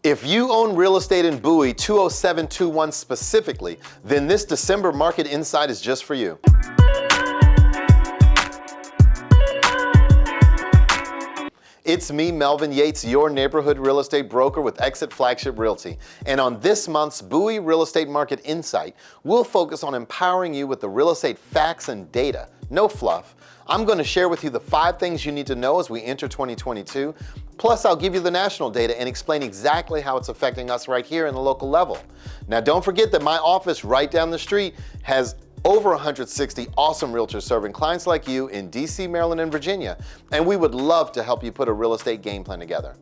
If you own real estate in Bowie 20721 specifically, then this December Market Insight is just for you. It's me, Melvin Yates, your neighborhood real estate broker with EXIT Flagship Realty. And on this month's Bowie Real Estate Market Insight, we'll focus on empowering you with the real estate facts and data. No fluff. I'm going to share with you the 5 things you need to know as we enter 2022. Plus, I'll give you the national data and explain exactly how it's affecting us right here in the local level. Now, don't forget that my office right down the street has over 160 awesome realtors serving clients like you in DC, Maryland, and Virginia, and we would love to help you put a real estate game plan together.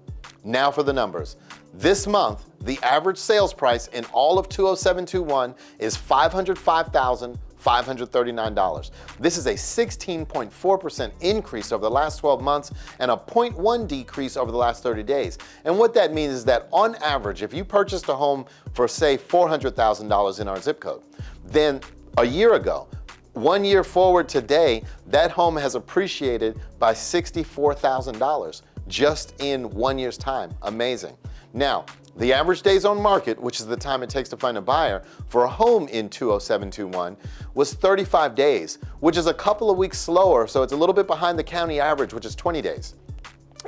Now for the numbers. This month, the average sales price in all of 20721 is $505,539. This is a 16.4% increase over the last 12 months and a 0.1 decrease over the last 30 days. And what that means is that on average, if you purchased a home for say $400,000 in our zip code, then a year ago, 1 year forward today, that home has appreciated by $64,000 just in 1 year's time. Amazing. Now, the average days on market, which is the time it takes to find a buyer for a home in 20721, was 35 days, which is a couple of weeks slower, so it's a little bit behind the county average, which is 20 days.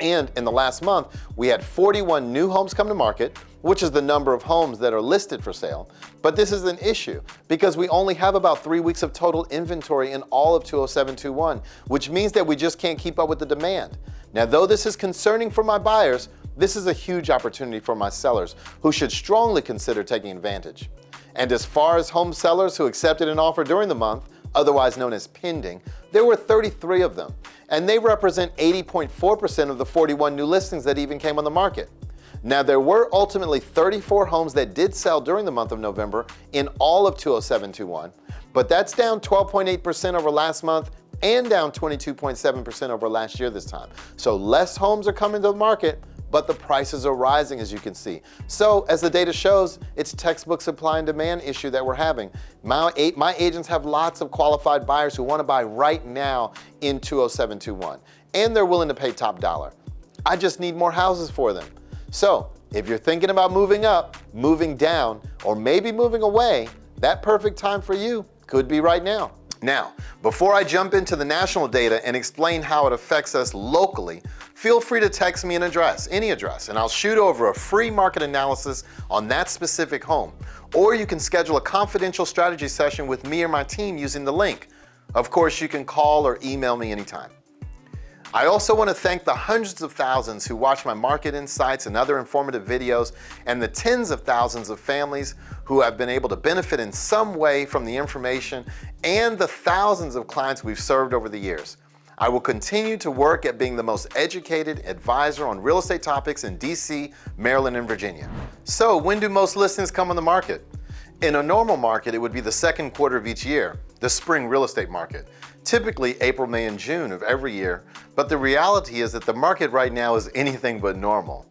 And in the last month, we had 41 new homes come to market, which is the number of homes that are listed for sale. But this is an issue because we only have about 3 weeks of total inventory in all of 20721, which means that we just can't keep up with the demand. Now, though this is concerning for my buyers, this is a huge opportunity for my sellers who should strongly consider taking advantage. And as far as home sellers who accepted an offer during the month, otherwise known as pending, there were 33 of them, and they represent 80.4% of the 41 new listings that even came on the market. Now, there were ultimately 34 homes that did sell during the month of November in all of 20721, but that's down 12.8% over last month and down 22.7% over last year this time. So less homes are coming to the market, but the prices are rising, as you can see. So as the data shows, it's textbook supply and demand issue that we're having. My agents have lots of qualified buyers who want to buy right now in 20721, and they're willing to pay top dollar. I just need more houses for them. So if you're thinking about moving up, moving down, or maybe moving away, that perfect time for you could be right now. Now, before I jump into the national data and explain how it affects us locally, feel free to text me an address, any address, and I'll shoot over a free market analysis on that specific home. Or you can schedule a confidential strategy session with me or my team using the link. Of course, you can call or email me anytime. I also want to thank the hundreds of thousands who watch my market insights and other informative videos, and the tens of thousands of families who have been able to benefit in some way from the information, and the thousands of clients we've served over the years. I will continue to work at being the most educated advisor on real estate topics in DC, Maryland, and Virginia. So when do most listings come on the market? In a normal market, it would be the second quarter of each year, the spring real estate market. Typically April, May, and June of every year, but the reality is that the market right now is anything but normal.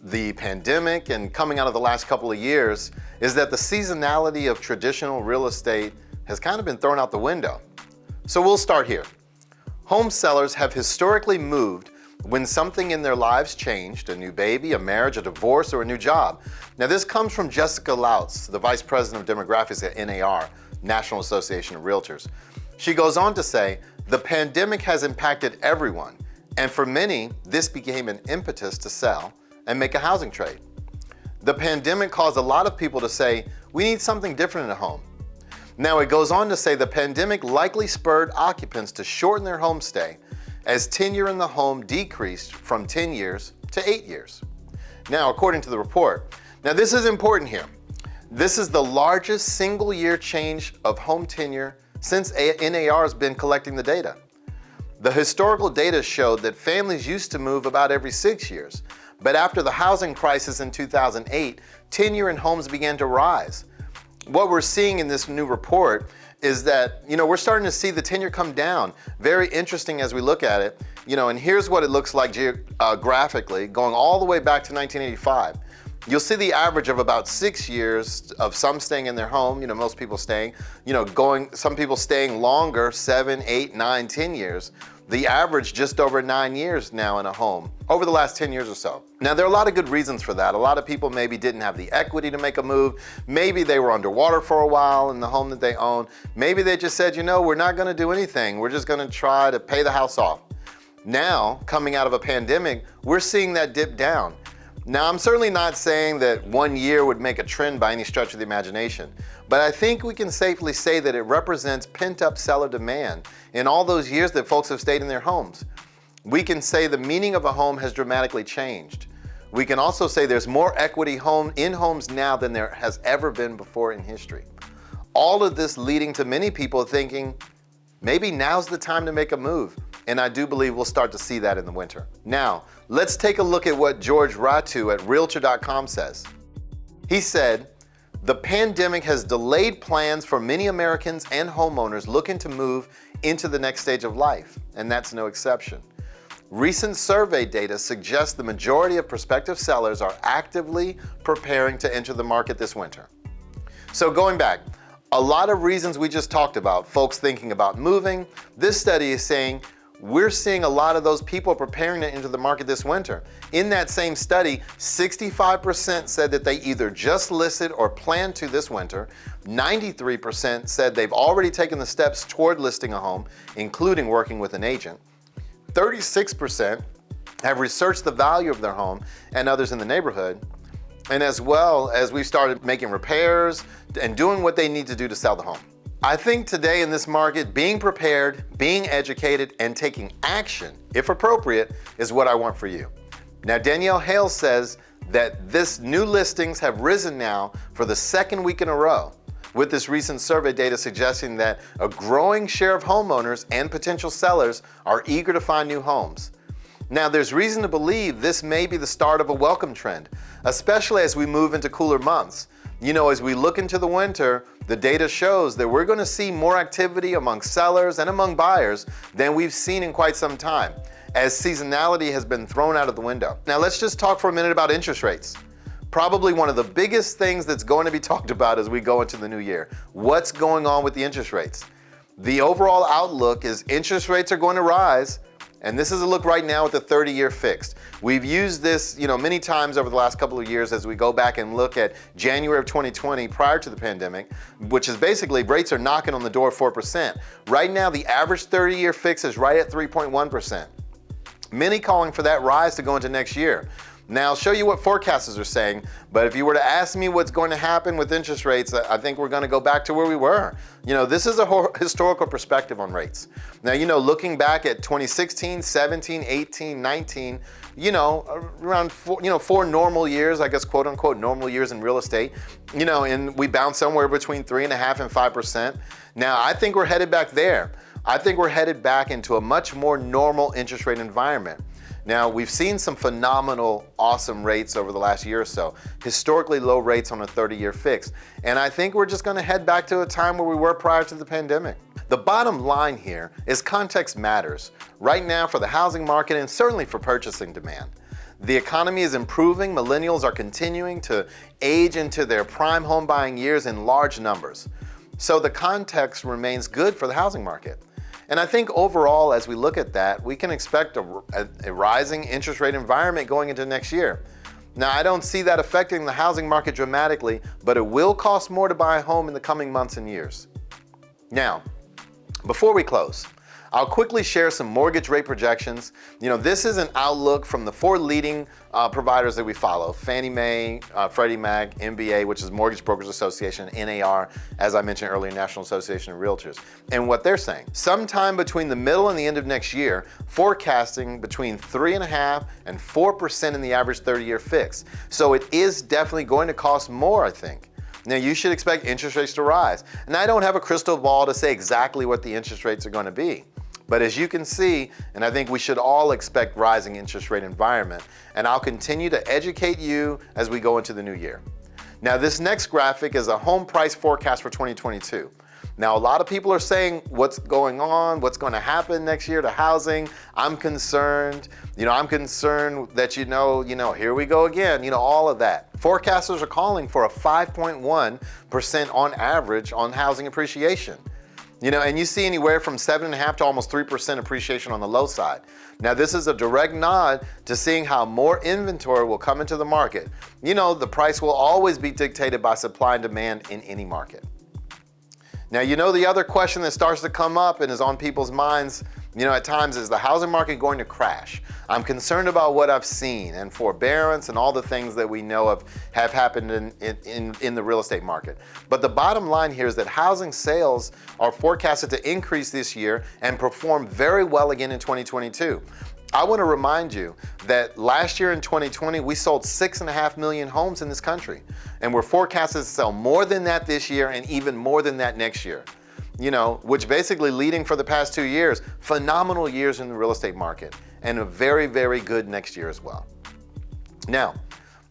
The pandemic and coming out of the last couple of years is that the seasonality of traditional real estate has kind of been thrown out the window. So we'll start here. Home sellers have historically moved when something in their lives changed, a new baby, a marriage, a divorce, or a new job. Now this comes from Jessica Lautz, the Vice President of Demographics at NAR, National Association of Realtors. She goes on to say, the pandemic has impacted everyone, and for many, this became an impetus to sell and make a housing trade. The pandemic caused a lot of people to say, we need something different in a home. Now it goes on to say the pandemic likely spurred occupants to shorten their home stay as tenure in the home decreased from 10 years to 8 years. Now, according to the report, now this is important here. This is the largest single year change of home tenure since NAR has been collecting the data. The historical data showed that families used to move about every 6 years, but after the housing crisis in 2008, tenure in homes began to rise. What we're seeing in this new report is that, we're starting to see the tenure come down. Very interesting as we look at it, and here's what it looks like geographically, going all the way back to 1985. You'll see the average of about 6 years of some staying in their home, most people staying, some people staying longer, 7, 8, 9, 10 years. The average just over 9 years now in a home, over the last 10 years or so. Now, there are a lot of good reasons for that. A lot of people maybe didn't have the equity to make a move. Maybe they were underwater for a while in the home that they own. Maybe they just said, we're not gonna do anything. We're just gonna try to pay the house off. Now, coming out of a pandemic, we're seeing that dip down. Now, I'm certainly not saying that 1 year would make a trend by any stretch of the imagination, but I think we can safely say that it represents pent-up seller demand in all those years that folks have stayed in their homes. We can say the meaning of a home has dramatically changed. We can also say there's more equity in homes now than there has ever been before in history. All of this leading to many people thinking, maybe now's the time to make a move. And I do believe we'll start to see that in the winter. Now, let's take a look at what George Ratu at Realtor.com says. He said, the pandemic has delayed plans for many Americans and homeowners looking to move into the next stage of life, and that's no exception. Recent survey data suggests the majority of prospective sellers are actively preparing to enter the market this winter. So going back, a lot of reasons we just talked about, folks thinking about moving. This study is saying we're seeing a lot of those people preparing to enter the market this winter. In that same study, 65% said that they either just listed or plan to this winter. 93% said they've already taken the steps toward listing a home, including working with an agent. 36% have researched the value of their home and others in the neighborhood. And as well as we've started making repairs and doing what they need to do to sell the home. I think today in this market, being prepared, being educated, and taking action, if appropriate, is what I want for you. Now, Danielle Hale says that this new listings have risen now for the second week in a row, with this recent survey data suggesting that a growing share of homeowners and potential sellers are eager to find new homes. Now, there's reason to believe this may be the start of a welcome trend, especially as we move into cooler months. As we look into the winter, the data shows that we're going to see more activity among sellers and among buyers than we've seen in quite some time, as seasonality has been thrown out of the window. Now, let's just talk for a minute about interest rates. Probably one of the biggest things that's going to be talked about as we go into the new year. What's going on with the interest rates? The overall outlook is interest rates are going to rise. And this is a look right now at the 30-year fixed. We've used this, many times over the last couple of years as we go back and look at January of 2020 prior to the pandemic, which is basically rates are knocking on the door of 4%. Right now, the average 30-year fix is right at 3.1%. Many calling for that rise to go into next year. Now, I'll show you what forecasters are saying, but if you were to ask me what's going to happen with interest rates, I think we're going to go back to where we were. This is a historical perspective on rates. Now, looking back at 2016, 17, 18, 19, around four normal years, I guess, quote unquote, normal years in real estate, and we bounced somewhere between 3.5% and 5%. Now, I think we're headed back there. I think we're headed back into a much more normal interest rate environment. Now, we've seen some phenomenal, awesome rates over the last year or so, historically low rates on a 30-year fix. And I think we're just going to head back to a time where we were prior to the pandemic. The bottom line here is context matters, right now for the housing market and certainly for purchasing demand. The economy is improving. Millennials are continuing to age into their prime home buying years in large numbers. So the context remains good for the housing market. And I think overall, as we look at that, we can expect a rising interest rate environment going into next year. Now, I don't see that affecting the housing market dramatically, but it will cost more to buy a home in the coming months and years. Now, before we close, I'll quickly share some mortgage rate projections. This is an outlook from the four leading providers that we follow: Fannie Mae, Freddie Mac, MBA, which is Mortgage Brokers Association, NAR, as I mentioned earlier, National Association of Realtors. And what they're saying, sometime between the middle and the end of next year, forecasting between 3.5% and 4% in the average 30-year fix. So it is definitely going to cost more, I think. Now, you should expect interest rates to rise. And I don't have a crystal ball to say exactly what the interest rates are going to be. But as you can see, and I think we should all expect rising interest rate environment, and I'll continue to educate you as we go into the new year. Now, this next graphic is a home price forecast for 2022. Now, a lot of people are saying what's going on, what's going to happen next year to housing. I'm concerned. I'm concerned that, here we go again, all of that. Forecasters are calling for a 5.1% on average on housing appreciation. And you see anywhere from 7.5 to almost 3% appreciation on the low side. Now, this is a direct nod to seeing how more inventory will come into the market. The price will always be dictated by supply and demand in any market. Now, the other question that starts to come up and is on people's minds, at times, is the housing market going to crash? I'm concerned about what I've seen and forbearance and all the things that we know have happened in the real estate market. But the bottom line here is that housing sales are forecasted to increase this year and perform very well again in 2022. I want to remind you that last year in 2020, we sold 6.5 million homes in this country. And we're forecasted to sell more than that this year and even more than that next year. Which basically leading for the past 2 years, phenomenal years in the real estate market and a very, very good next year as well. Now,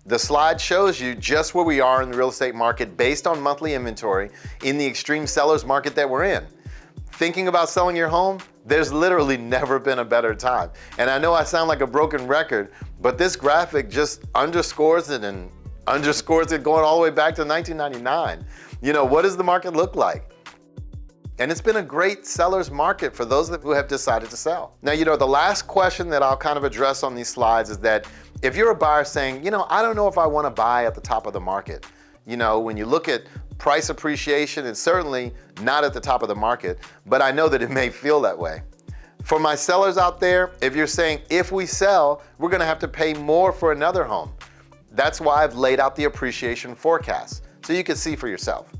the slide shows you just where we are in the real estate market based on monthly inventory in the extreme seller's market that we're in. Thinking about selling your home, there's literally never been a better time. And I know I sound like a broken record, but this graphic just underscores it and underscores it going all the way back to 1999. What does the market look like? And it's been a great seller's market for those who have decided to sell. Now, the last question that I'll kind of address on these slides is that if you're a buyer saying, I don't know if I want to buy at the top of the market. When you look at price appreciation, it's certainly not at the top of the market, but I know that it may feel that way. For my sellers out there, if you're saying, if we sell, we're going to have to pay more for another home. That's why I've laid out the appreciation forecast, so you can see for yourself.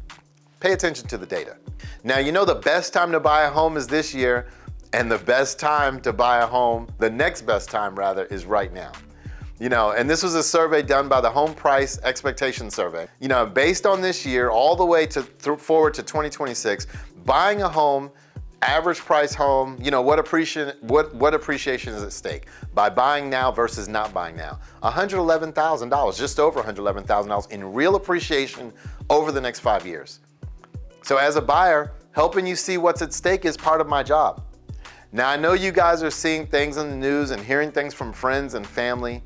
Pay attention to the data. Now, the best time to buy a home is this year, and the best time to buy a home, the next best time rather, is right now. And this was a survey done by the Home Price Expectation Survey. Based on this year, all the way forward to 2026, buying a home, average price home, what appreciation is at stake by buying now versus not buying now? $111,000, just over $111,000 in real appreciation over the next 5 years. So as a buyer, helping you see what's at stake is part of my job. Now, I know you guys are seeing things in the news and hearing things from friends and family.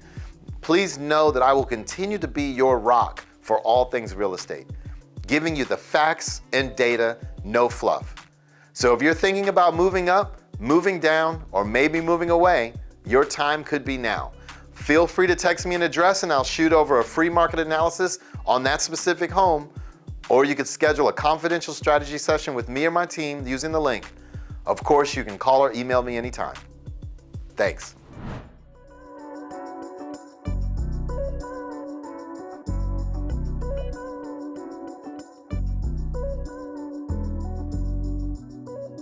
Please know that I will continue to be your rock for all things real estate, giving you the facts and data, no fluff. So if you're thinking about moving up, moving down, or maybe moving away, your time could be now. Feel free to text me an address and I'll shoot over a free market analysis on that specific home, or you could schedule a confidential strategy session with me or my team using the link. Of course, you can call or email me anytime. Thanks.